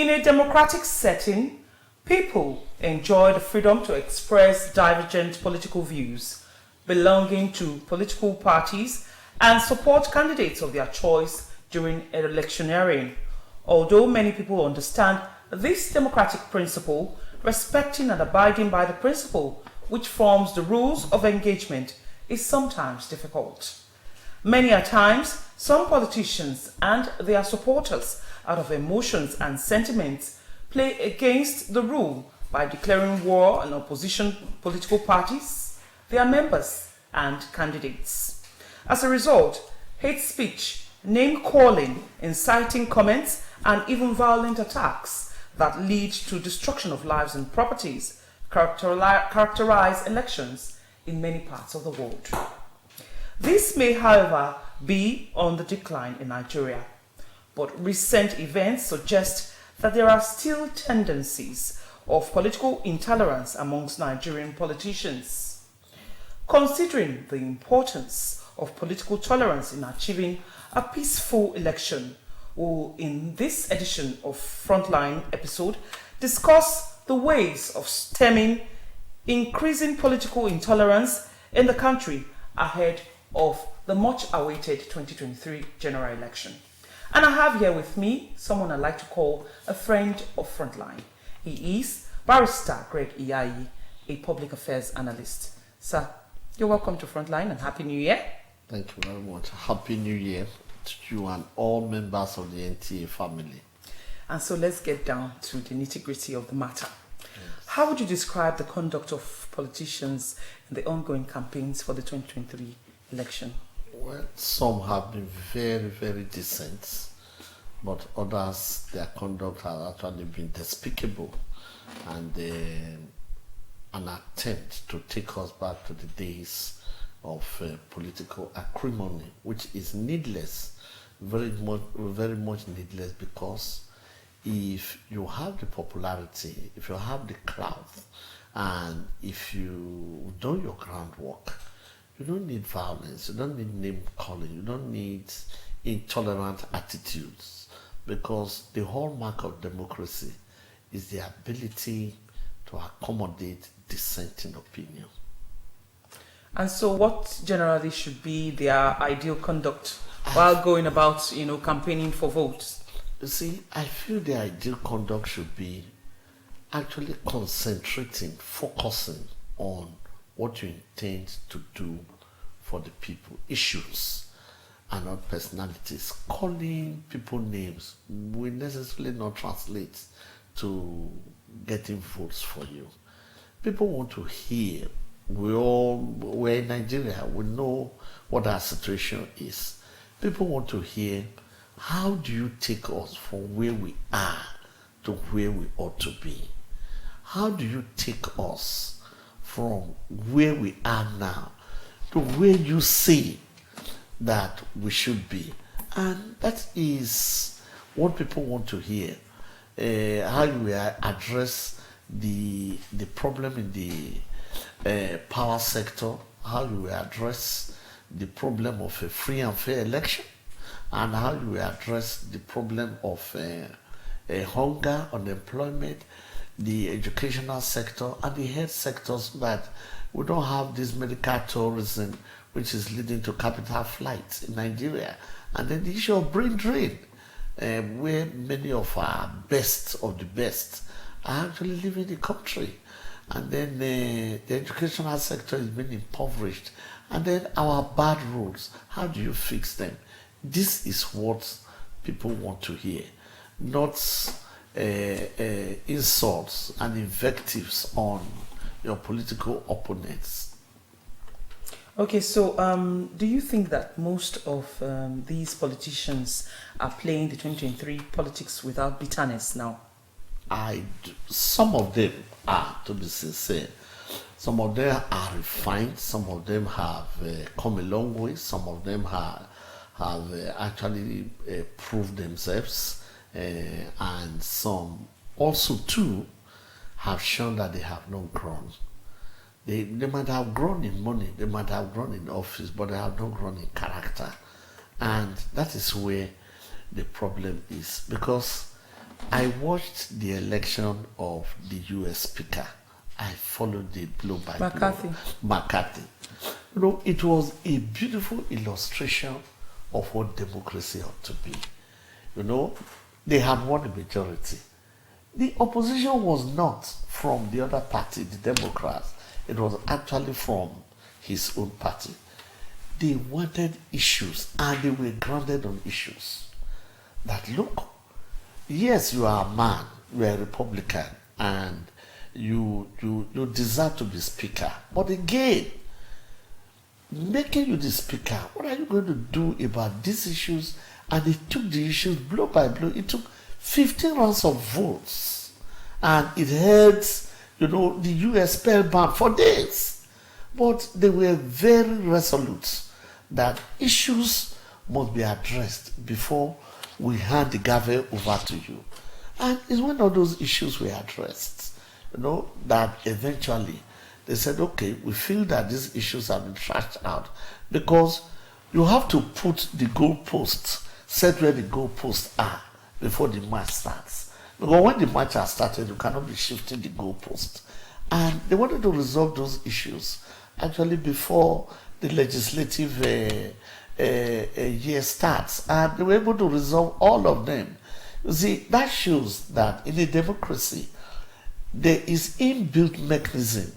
In a democratic setting, people enjoy the freedom to express divergent political views, belonging to political parties, and support candidates of their choice during electioneering. Although many people understand this democratic principle, respecting and abiding by the principle which forms the rules of engagement is sometimes difficult. Many a times, some politicians and their supporters, out of emotions and sentiments, play against the rule by declaring war on opposition political parties, their members, and candidates. As a result, hate speech, name-calling, inciting comments, and even violent attacks that lead to destruction of lives and properties characterize elections in many parts of the world. This may, however, be on the decline in Nigeria, but recent events suggest that there are still tendencies of political intolerance amongst Nigerian politicians. Considering the importance of political tolerance in achieving a peaceful election, we'll, in this edition of Frontline episode, discuss the ways of stemming increasing political intolerance in the country ahead of the much-awaited 2023 general election. And I have here with me someone I like to call a friend of Frontline. He is Barrister Greg Iyayi, a public affairs analyst. Sir, you're welcome to Frontline and Happy New Year. Thank you very much. Happy New Year to you and all members of the NTA family. And so let's get down to the nitty-gritty of the matter. Yes. How would you describe the conduct of politicians in the ongoing campaigns for the 2023 election? Well, some have been very, very decent, but others, their conduct has actually been despicable and an attempt to take us back to the days of political acrimony, which is needless, very much needless, because if you have the popularity, if you have the clout, and if you do your groundwork, you don't need violence, you don't need name calling, you don't need intolerant attitudes, because the hallmark of democracy is the ability to accommodate dissenting opinion. And so what generally should be their ideal conduct while going about, campaigning for votes? You see, I feel the ideal conduct should be actually concentrating, focusing on what you intend to do for the people, issues and not personalities. Calling people names will necessarily not translate to getting votes for you. People want to hear. We're in Nigeria, we know what our situation is. People want to hear, how do you take us from where we are to where we ought to be? How do you take us from where we are now to where you see that we should be? And that is what people want to hear. How you will address the problem in the power sector, how you will address the problem of a free and fair election, and how you will address the problem of hunger, unemployment, the educational sector, and the health sector, so that we don't have this medical tourism which is leading to capital flights in Nigeria. And then the issue of brain drain, where many of our best of the best are actually leaving the country. And then the educational sector is being impoverished. And then our bad roads, how do you fix them? This is what people want to hear, not insults and invectives on your political opponents. Okay, so do you think that most of these politicians are playing the 2023 politics without bitterness now? Some of them are, to be sincere. Some of them are refined. Some of them have come a long way. Some of them have actually proved themselves, and some also too have shown that they have not grown. They might have grown in money, they might have grown in office, but they have not grown in character. And that is where the problem is, because I watched the election of the U.S. Speaker. I followed it blow by McCarthy. blow. McCarthy. You know, it was a beautiful illustration of what democracy ought to be. You know, they had won a majority. The opposition was not from the other party, the Democrats. It was actually from his own party. They wanted issues, and they were grounded on issues. That look, yes, you are a man, you are a Republican, and you deserve to be speaker. But again, making you the speaker, what are you going to do about these issues? And they took the issues blow by blow. It took 15 rounds of votes, and it held, the U.S. spellbound for days. But they were very resolute that issues must be addressed before we hand the gavel over to you. And it's when all those issues were addressed, that eventually they said, okay, we feel that these issues have been trashed out, because you have to put the goalposts, set where the goalposts are before the match starts. Because when the match has started, you cannot be shifting the goalposts. And they wanted to resolve those issues actually before the legislative year starts. And they were able to resolve all of them. You see, that shows that in a democracy, there is inbuilt mechanism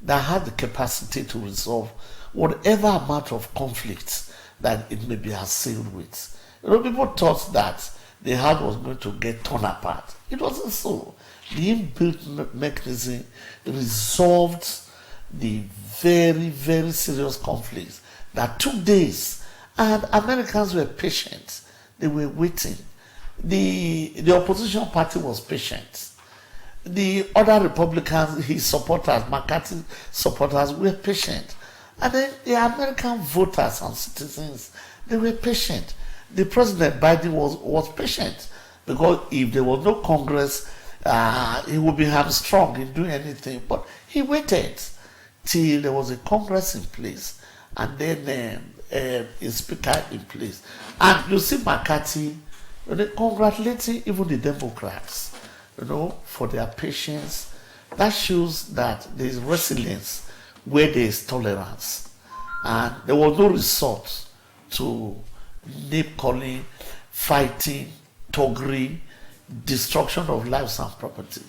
that has the capacity to resolve whatever amount of conflicts that it may be assailed with. People thought that the House was going to get torn apart. It wasn't so. The inbuilt mechanism resolved the very, very serious conflicts that took days, and Americans were patient. They were waiting. The opposition party was patient. The other Republicans, his supporters, McCarthy supporters, were patient. And then the American voters and citizens, they were patient. The President Biden was patient, because if there was no Congress, he would be hamstrung in doing anything. But he waited till there was a Congress in place, and then a speaker in place. And you see McCarthy congratulating even the Democrats, for their patience. That shows that there is resilience where there is tolerance. And there was no resort to name-calling, fighting, thuggery, destruction of lives and property.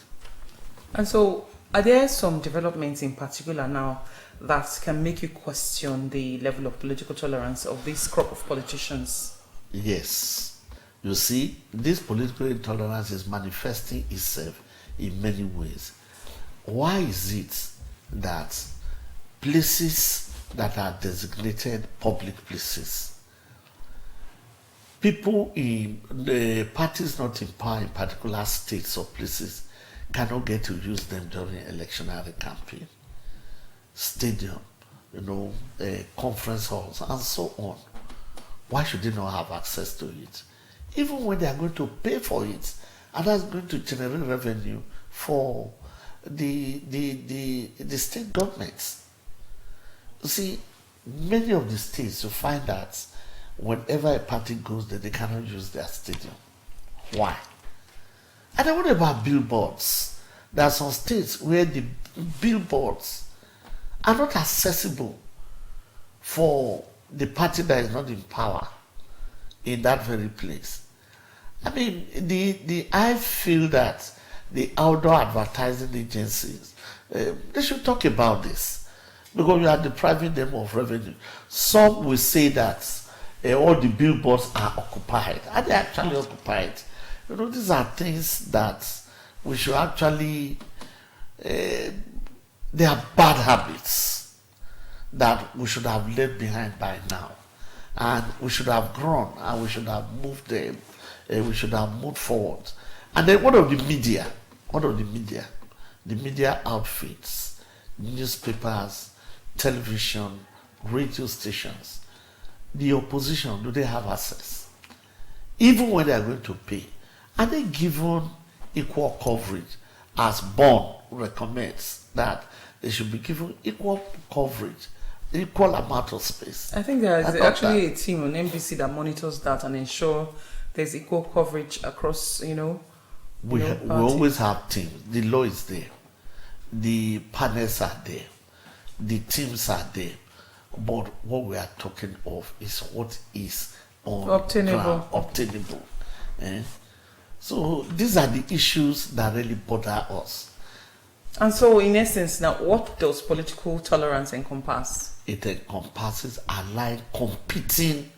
And so, are there some developments in particular now that can make you question the level of political tolerance of this crop of politicians? Yes. You see, this political intolerance is manifesting itself in many ways. Why is it that places that are designated public places, people in the parties not in power in particular states or places cannot get to use them during electionary campaign? Stadium, conference halls, and so on. Why should they not have access to it? Even when they are going to pay for it, and that's going to generate revenue for the state governments. You see, many of the states, you find that whenever a party goes there, they cannot use their stadium. Why? And then what about billboards? There are some states where the billboards are not accessible for the party that is not in power in that very place. I mean, I feel that the outdoor advertising agencies, they should talk about this, because we are depriving them of revenue. Some will say that all the billboards are occupied. Are they actually occupied? These are things that we should actually, they are bad habits that we should have left behind by now. And we should have grown, and we should have moved them, we should have moved forward. And then what of the media? What of the media? The media outfits, newspapers, television, radio stations. The opposition, do they have access? Even when they are going to pay, are they given equal coverage, as Bond recommends that they should be given equal coverage, equal amount of space? I think there is actually a team on NBC that monitors that and ensure there's equal coverage across, We always have teams. The law is there. The panels are there. The teams are there. But what we are talking of is what is obtainable. Eh? So these are the issues that really bother us. And so, in essence, now, what does political tolerance encompass? It encompasses aligned competing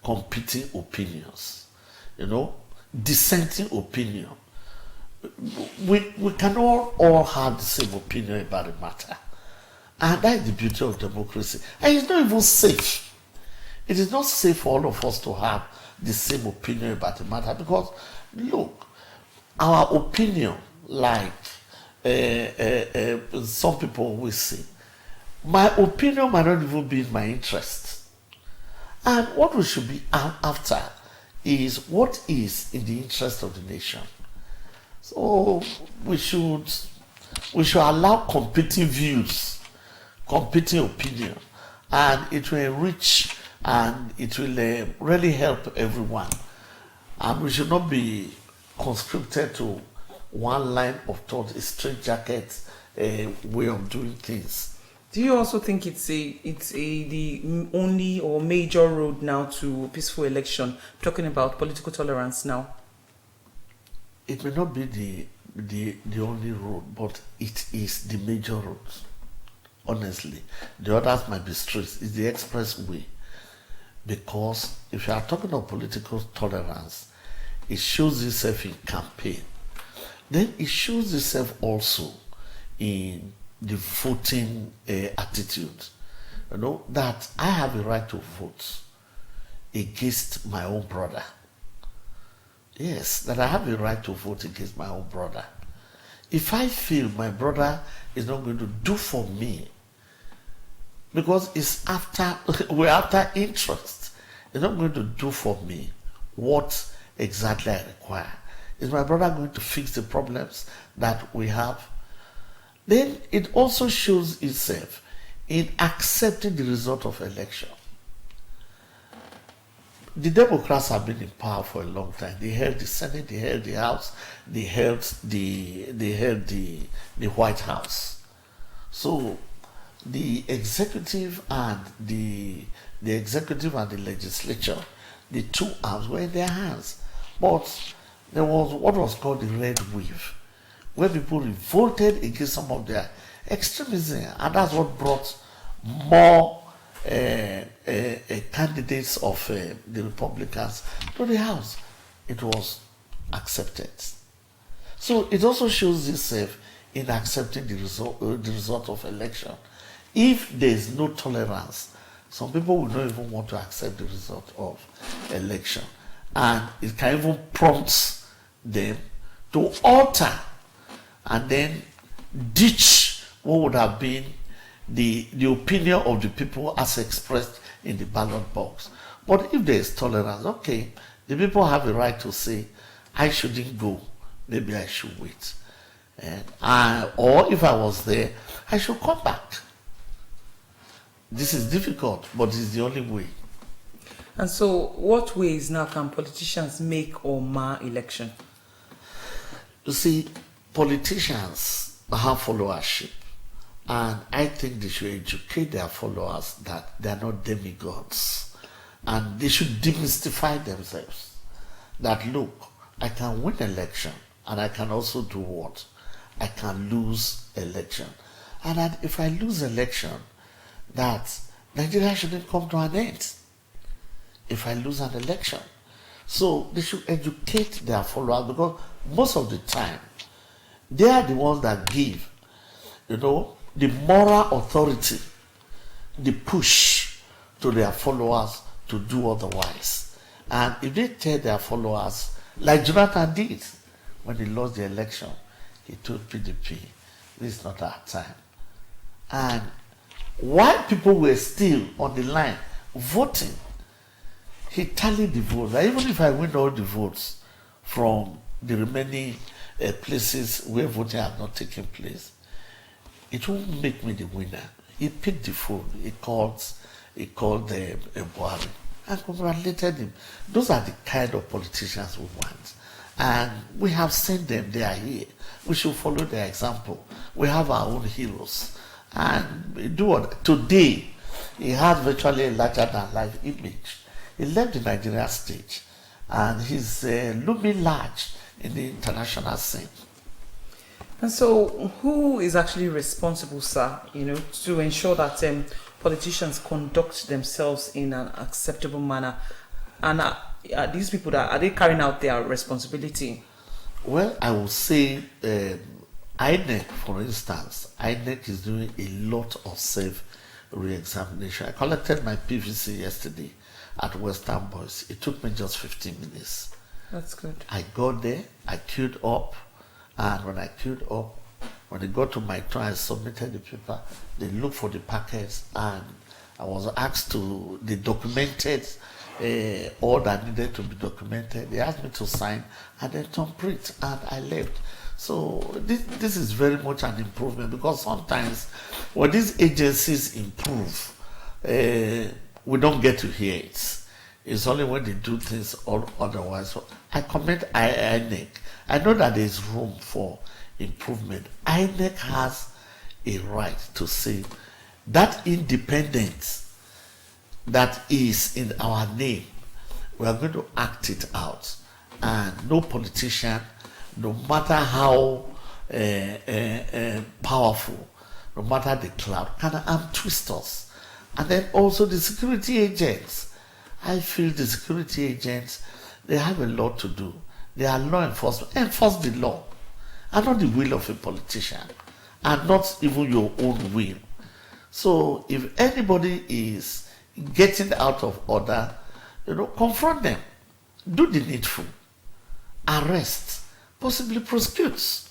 opinions. Dissenting opinion. We cannot all have the same opinion about the matter. And that is the beauty of democracy. And it's not even safe. It is not safe for all of us to have the same opinion about the matter, because, look, our opinion, like some people always say, my opinion might not even be in my interest. And what we should be after is what is in the interest of the nation. So we should allow competing views, competing opinion, and it will enrich and it will really help everyone. And we should not be conscripted to one line of thought, a straitjacket way of doing things. Do you also think it's the only or major road now to a peaceful election? Talking about political tolerance now. It may not be the only road, but it is the major road. Honestly, the others might be streets. It's the expressway, because if you are talking of political tolerance, it shows itself in campaign. Then it shows itself also in the voting attitude. That I have a right to vote against my own brother. Yes, that I have a right to vote against my own brother. If I feel my brother is not going to do for me, because we're after interest, it's not going to do for me what exactly I require. Is my brother going to fix the problems that we have? Then it also shows itself in accepting the result of election. The Democrats have been in power for a long time. They held the Senate, they held the House, they held the White House. So the executive and the legislature, the two arms were in their hands. But there was what was called the red wave, where people revolted against some of their extremism, and that's what brought more candidates of the Republicans to the House. It was accepted. So it also shows itself in accepting the result of election. If there is no tolerance, some people will not even want to accept the result of election, and it can even prompt them to alter and then ditch what would have been the opinion of the people as expressed in the ballot box. But if there is tolerance, okay, the people have a right to say, I shouldn't go, maybe I should wait. Or if I was there, I should come back. This is difficult, but it's the only way. And so, what ways now can politicians make or mar election? You see, politicians have followership, and I think they should educate their followers that they are not demigods, and they should demystify themselves. That look, I can win election, and I can also do what? I can lose election, and that if I lose election, that Nigeria shouldn't come to an end. If I lose an election, so they should educate their followers, because most of the time they are the ones that give, the moral authority, the push to their followers to do otherwise. And if they tell their followers, like Jonathan did when he lost the election, he told PDP, this is not our time. And while people were still on the line voting, he tallied the votes. That even if I win all the votes from the remaining places where voting had not taken place, it won't make me the winner. He picked the phone. He called Buhari and congratulated him. Those are the kind of politicians we want. And we have seen them, they are here. We should follow their example. We have our own heroes. And we do what? Today, he has virtually a larger than life image. He left the Nigerian stage and he's looming large in the international scene. And so, who is actually responsible, sir, to ensure that politicians conduct themselves in an acceptable manner? And are these people are they carrying out their responsibility? Well, I would say INEC, for instance, INEC is doing a lot of self-re-examination. I collected my PVC yesterday at Western Boys. It took me just 15 minutes. That's good. I got there, I queued up, and when I queued up, when they got to my turn, I submitted the paper. They looked for the packets, and I was asked to, they documented all that needed to be documented. They asked me to sign and then thumbprint, and I left. So this is very much an improvement, because sometimes when these agencies improve, we don't get to hear it. It's only when they do things all otherwise. So I commend INEC. I know that there's room for improvement. INEC has a right to say that independence that is in our name, we are going to act it out. And no politician, no matter how powerful, no matter the cloud, can arm twist us. And then also the security agents. I feel the security agents, they have a lot to do. They are law enforcement. Enforce the law, and not the will of a politician, and not even your own will. So if anybody is getting out of order, confront them, do the needful, arrest, possibly prosecute,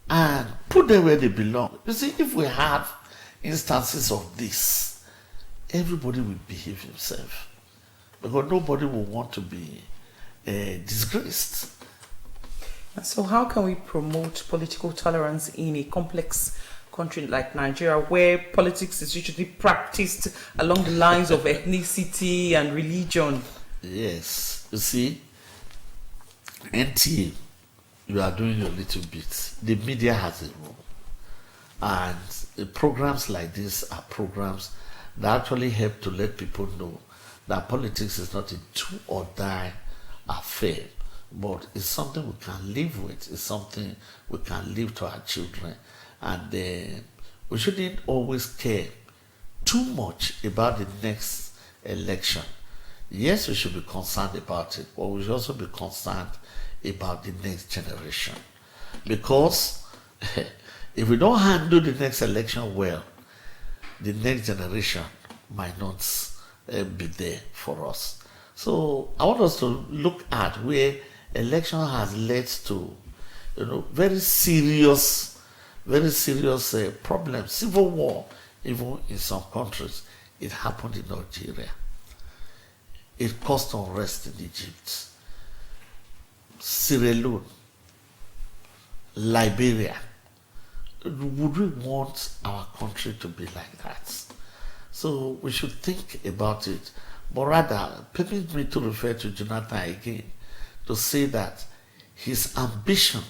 and put them where they belong. You see, if we have instances of this, everybody will behave himself, because nobody will want to be disgraced. So how can we promote political tolerance in a complex country like Nigeria, where politics is usually practiced along the lines of ethnicity and religion? Yes, you see, NTA, you are doing your little bit. The media has a role. And programs like this are programs that actually help to let people know that politics is not a do or die affair, but it's something we can live with. It's something we can leave to our children. And we shouldn't always care too much about the next election. Yes, we should be concerned about it, but we should also be concerned about the next generation. Because if we don't handle the next election well, the next generation might not be there for us. So I want us to look at where election has led to, very serious problems, civil war, even in some countries. It happened in Algeria. It caused unrest in Egypt, Sierra Leone, Liberia. Would we want our country to be like that? So we should think about it. But rather, permit me to refer to Jonathan again, to say that his ambition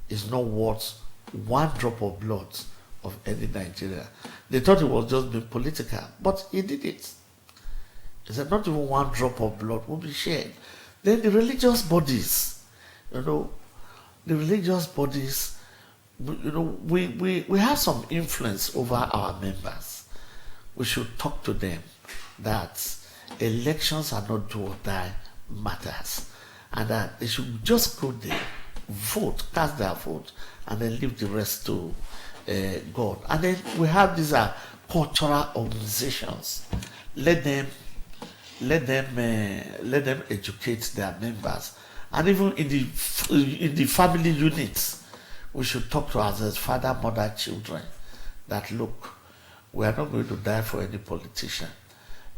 is not worth one drop of blood of any Nigeria. They thought it was just being political, but he did it. He said not even one drop of blood will be shed. Then the religious bodies, we have some influence over our members. We should talk to them that elections are not do or die matters, and that they should just go there, vote, cast their vote, and then leave the rest to God. And then we have these cultural organizations. Let them educate their members, and even in the family units, we should talk to ourselves, father, mother, children, that look, we are not going to die for any politician.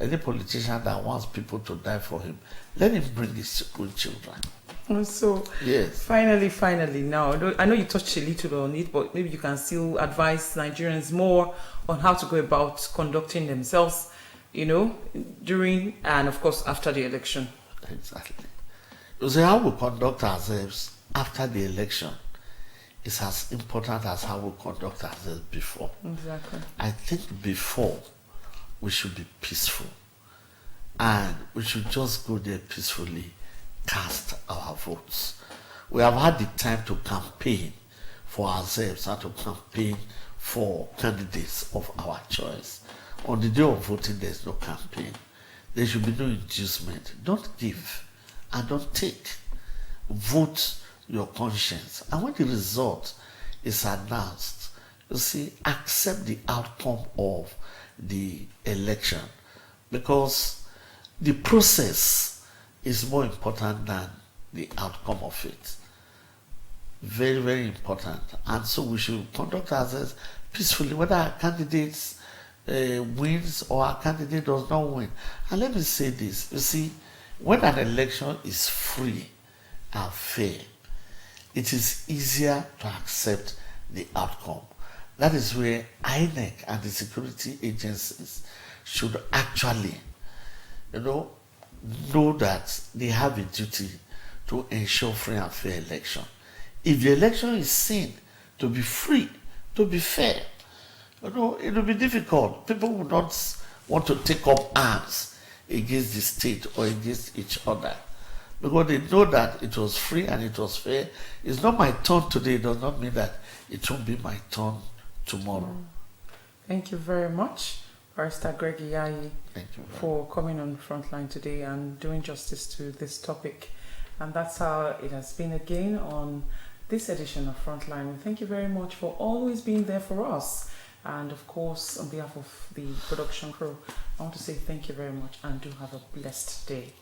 Any politician that wants people to die for him, let him bring his own children. And so, yes. Finally, now, I know you touched a little on it, but maybe you can still advise Nigerians more on how to go about conducting themselves, during and, of course, after the election. Exactly. You see, how we conduct ourselves after the election is as important as how we conduct ourselves before. Exactly. I think before we should be peaceful and we should just go there peacefully, cast our votes. We have had the time to campaign for ourselves and to campaign for candidates of our choice. On the day of voting, there's no campaign. There should be no inducement. Don't give and don't take. Vote your conscience. And when the result is announced, you see, accept the outcome of the election, because the process is more important than the outcome of it. Very, very important. And so we should conduct ourselves peacefully, whether our candidates wins or our candidate does not win. And let me say this, you see, when an election is free and fair, it is easier to accept the outcome. That is where INEC and the security agencies should actually, know that they have a duty to ensure free and fair election. If the election is seen to be free, to be fair, it will be difficult. People will not want to take up arms against the state or against each other, because they know that it was free and it was fair. It's not my turn today, it does not mean that it won't be my turn tomorrow. Thank you very much, Barrister Greg Iyayi, for coming on Frontline today and doing justice to this topic. And that's how it has been again on this edition of Frontline. Thank you very much for always being there for us. And of course, on behalf of the production crew, I want to say thank you very much and do have a blessed day.